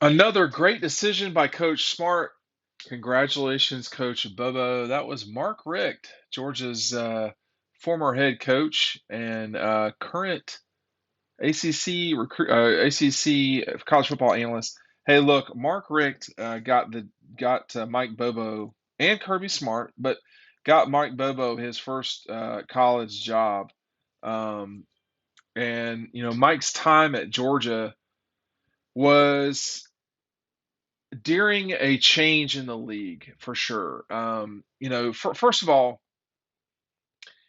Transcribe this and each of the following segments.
Another great decision by Coach Smart. Congratulations, Coach Bobo. That was Mark Richt, Georgia's former head coach and current ACC college football analyst. Hey, look, Mark Richt got Mike Bobo and Kirby Smart, but got Mike Bobo his first college job. Um, and Mike's time at Georgia was during a change in the league for sure. First of all,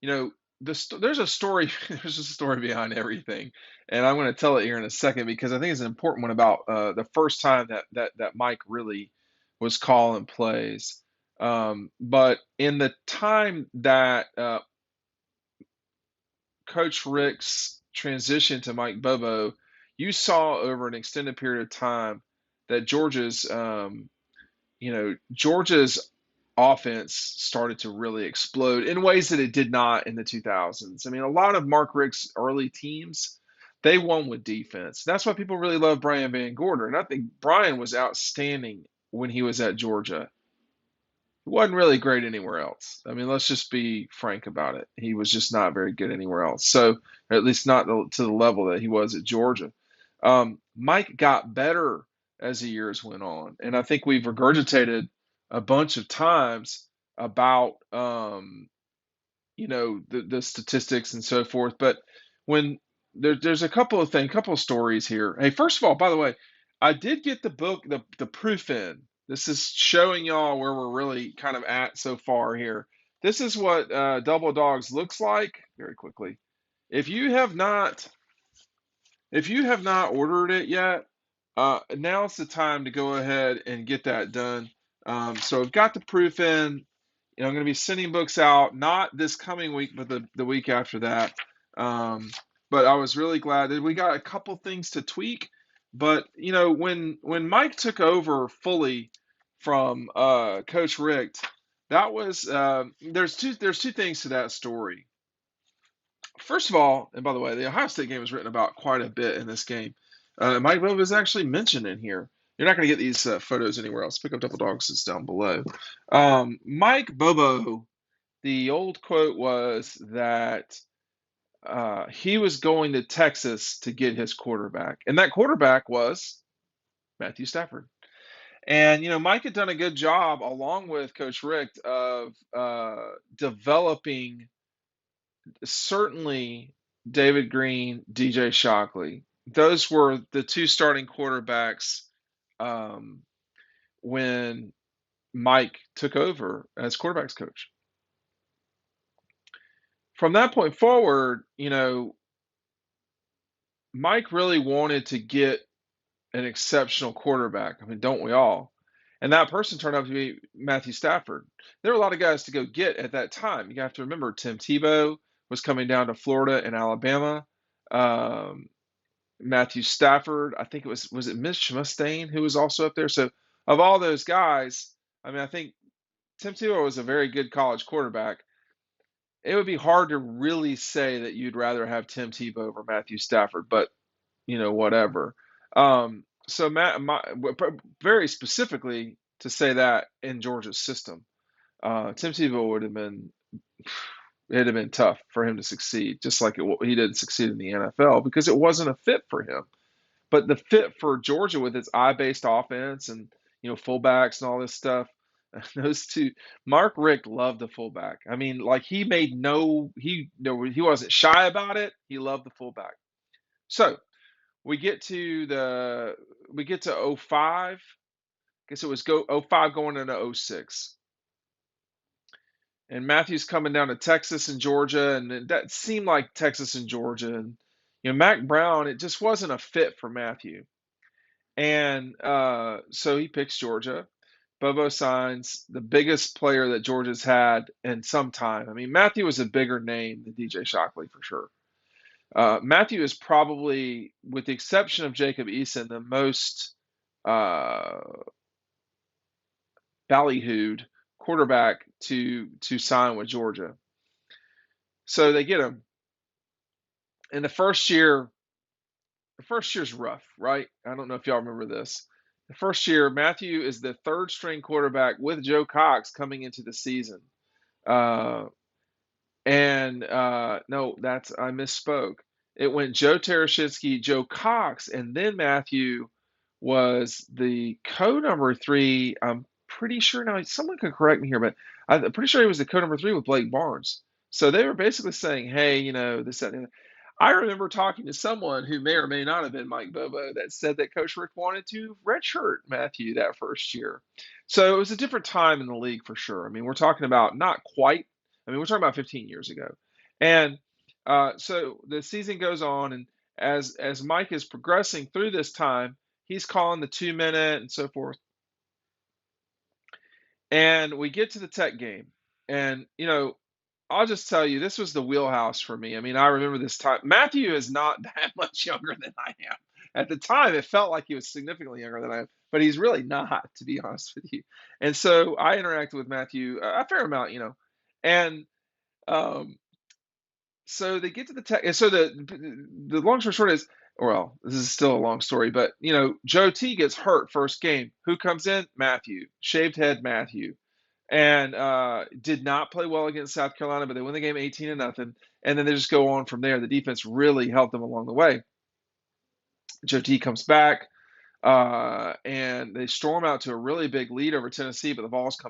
you know, there's a story. There's a story behind everything, and I'm going to tell it here in a second because I think it's an important one about the first time that Mike really was calling plays. But in the time that Coach Rick's transition to Mike Bobo, you saw over an extended period of time that Georgia's offense started to really explode in ways that it did not in the 2000s. I mean, a lot of Mark Richt's early teams, they won with defense. That's why people really love Brian Van Gorder. And I think Brian was outstanding when he was at Georgia. He wasn't really great anywhere else. I mean, let's just be frank about it. He was just not very good anywhere else. So, or at least not to the level that he was at Georgia. Mike got better as the years went on, and I think we've regurgitated a bunch of times about the statistics and so forth. But when there's a couple of things, couple of stories here. Hey, first of all, by the way, I did get the book, the proof in. This is showing y'all where we're really kind of at so far here. This is what Double Dogs looks like very quickly. If you have not, if you have not ordered it yet, now's the time to go ahead and get that done. So I've got the proof in. I'm going to be sending books out, not this coming week, but the week after that. Um, but I was really glad that we got a couple things to tweak. But when Mike took over fully from Coach Richt, that was there's two things to that story. First of all, and by the way, the Ohio State game was written about quite a bit in this game. Mike Bobo is actually mentioned in here. You're not going to get these photos anywhere else. Pick up Double Dogs, it's down below. Mike Bobo, the old quote was that he was going to Texas to get his quarterback, and that quarterback was Matthew Stafford. And Mike had done a good job, along with Coach Richt, of developing certainly David Green, DJ Shockley. Those were the two starting quarterbacks um, when Mike took over as quarterbacks coach. From that point forward, Mike really wanted to get an exceptional quarterback. I mean, don't we all? And that person turned out to be Matthew Stafford. There were a lot of guys to go get at that time. You have to remember Tim Tebow was coming down to Florida and Alabama. Um, Matthew Stafford, I think was it Mitch Mustaine who was also up there. So of all those guys, I mean, I think Tim Tebow was a very good college quarterback. It would be hard to really say that you'd rather have Tim Tebow over Matthew Stafford, but whatever. So very specifically to say that in Georgia's system, Tim Tebow would have been it'd have been tough for him to succeed, just like he didn't succeed in the NFL because it wasn't a fit for him. But the fit for Georgia with its eye-based offense and fullbacks and all this stuff, those two, Mark Richt loved the fullback. I mean, like he wasn't shy about it. He loved the fullback. So we get to '05. I guess it was '05 going into '06. And Matthew's coming down to Texas and Georgia, and that seemed like Texas and Georgia. And Mac Brown, it just wasn't a fit for Matthew. And so he picks Georgia. Bobo signs the biggest player that Georgia's had in some time. I mean, Matthew was a bigger name than DJ Shockley for sure. Matthew is probably, with the exception of Jacob Eason, the most uh, ballyhooed quarterback to sign with Georgia. So they get him. And the first year's rough, right? I don't know if y'all remember this. The first year, Matthew is the third string quarterback with Joe Cox coming into the season. Uh, no, that's I misspoke. It went Joe Tereshinski, Joe Cox, and then Matthew was the number three. I'm pretty sure now. Someone could correct me here, but I'm pretty sure he was the number three with Blake Barnes. So they were basically saying, "Hey, this, that, and the other." I remember talking to someone who may or may not have been Mike Bobo that said that Coach Richt wanted to redshirt Matthew that first year. So it was a different time in the league for sure. I mean, we're talking about not quite. I mean, we're talking about 15 years ago, and so the season goes on, and as Mike is progressing through this time, he's calling the 2 minute and so forth. And we get to the Tech game, and I'll just tell you, this was the wheelhouse for me. I mean, I remember this time. Matthew is not that much younger than I am. At the time, it felt like he was significantly younger than I am, but he's really not, to be honest with you. And so I interacted with Matthew a fair amount, and um, so they get to the Tech, and so the long story short is, well, this is still a long story, but Joe T gets hurt first game. Who comes in? Matthew, shaved head Matthew, and did not play well against South Carolina, but they win the game 18-0, and then they just go on from there. The defense really helped them along the way. Joe T comes back, and they storm out to a really big lead over Tennessee, but the Vols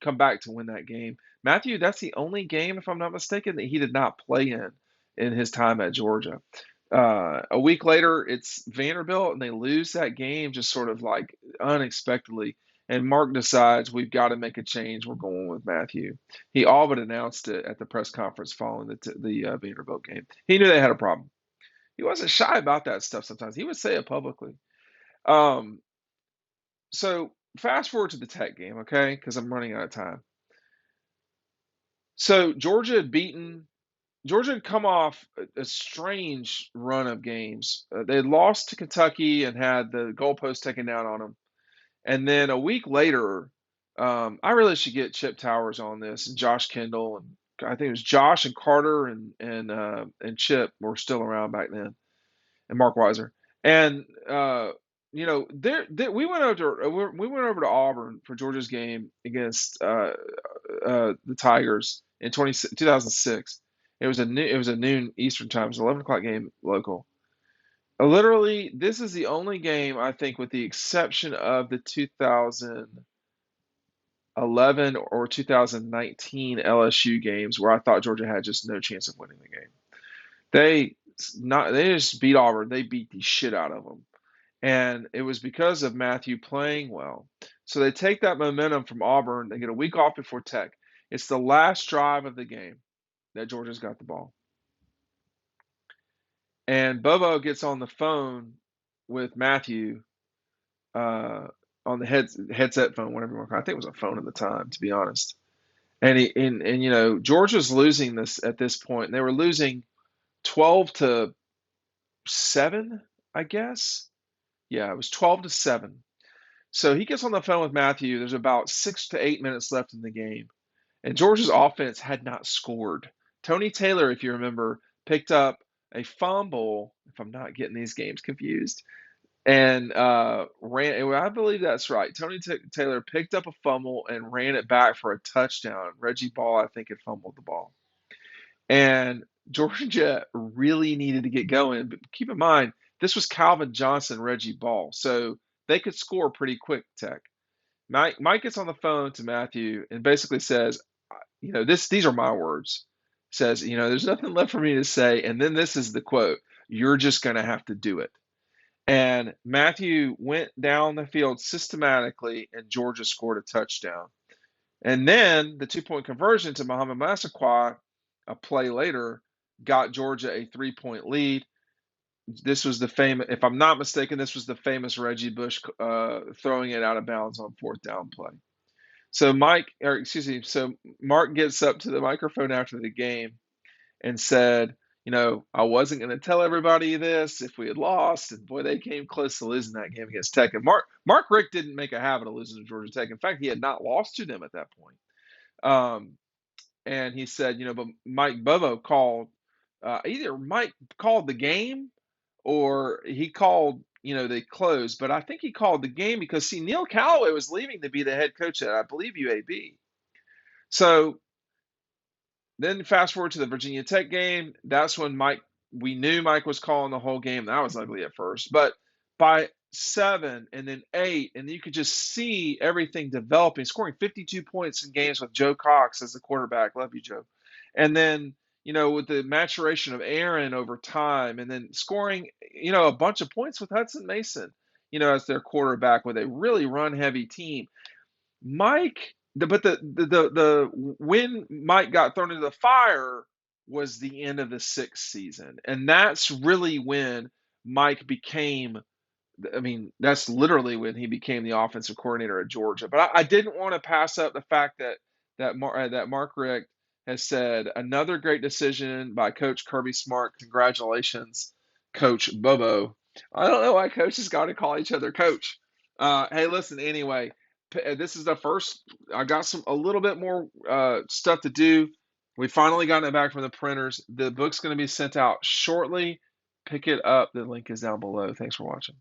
come back to win that game. Matthew, that's the only game, if I'm not mistaken, that he did not play in his time at Georgia. A week later, it's Vanderbilt, and they lose that game just sort of like unexpectedly. And Mark decides we've got to make a change. We're going with Matthew. He all but announced it at the press conference following the Vanderbilt game. He knew they had a problem. He wasn't shy about that stuff sometimes. He would say it publicly. Um, so fast forward to the Tech game, okay? Because I'm running out of time. So Georgia had come off a strange run of games. They had lost to Kentucky and had the goalpost taken down on them. And then a week later, I really should get Chip Towers on this and Josh Kendall, and I think it was Josh and Carter and Chip were still around back then, and Mark Weiser. And we went over to Auburn for Georgia's game against the Tigers in 2006. It was a noon Eastern time. It was an 11 o'clock game local. Literally, this is the only game I think, with the exception of the 2011 or 2019 LSU games, where I thought Georgia had just no chance of winning the game. They just beat Auburn. They beat the shit out of them, and it was because of Matthew playing well. So they take that momentum from Auburn. They get a week off before Tech. It's the last drive of the game that Georgia's got the ball. And Bobo gets on the phone with Matthew on the headset phone, whatever you want to call it. I think it was a phone at the time, to be honest. And Georgia's losing this at this point. They were losing 12-7, I guess. Yeah, it was 12-7. So he gets on the phone with Matthew. There's about 6 to 8 minutes left in the game, and Georgia's offense had not scored. Tony Taylor, if you remember, picked up a fumble, if I'm not getting these games confused, and ran. I believe that's right. Tony Taylor picked up a fumble and ran it back for a touchdown. Reggie Ball, I think, had fumbled the ball, and Georgia really needed to get going. But keep in mind, this was Calvin Johnson, Reggie Ball, so they could score pretty quick. Tech. Mike gets on the phone to Matthew and basically says, these are my words. Says, there's nothing left for me to say. And then this is the quote: "You're just going to have to do it." And Matthew went down the field systematically, and Georgia scored a touchdown. And then the 2-point conversion to Muhammad Massaquoi, a play later, got Georgia a 3-point lead. This was the famous, if I'm not mistaken, this was the famous Reggie Bush throwing it out of bounds on fourth down play. So Mark gets up to the microphone after the game and said, I wasn't going to tell everybody this if we had lost, and boy, they came close to losing that game against Tech. And Mark Richt didn't make a habit of losing to Georgia Tech. In fact, he had not lost to them at that point. And he said, but Mike Bobo called, either Mike called the game or he called they closed. But I think he called the game because, see, Neil Callaway was leaving to be the head coach at, I believe, UAB. So then fast forward to the Virginia Tech game. That's when we knew Mike was calling the whole game. That was ugly at first. But by 7 and then 8, and you could just see everything developing, scoring 52 points in games with Joe Cox as the quarterback. Love you, Joe. And then, with the maturation of Aaron over time, and then scoring, a bunch of points with Hudson Mason, as their quarterback with a really run heavy team. But when Mike got thrown into the fire was the end of the 6th season, and that's really when Mike became. I mean, that's literally when he became the offensive coordinator at Georgia. But I didn't want to pass up the fact that Mark Richt has said another great decision by Coach Kirby Smart. Congratulations, Coach Bobo. I don't know why coaches got to call each other coach. Hey, listen. Anyway, this is the first. I got a little bit more stuff to do. We finally got it back from the printers. The book's going to be sent out shortly. Pick it up. The link is down below. Thanks for watching.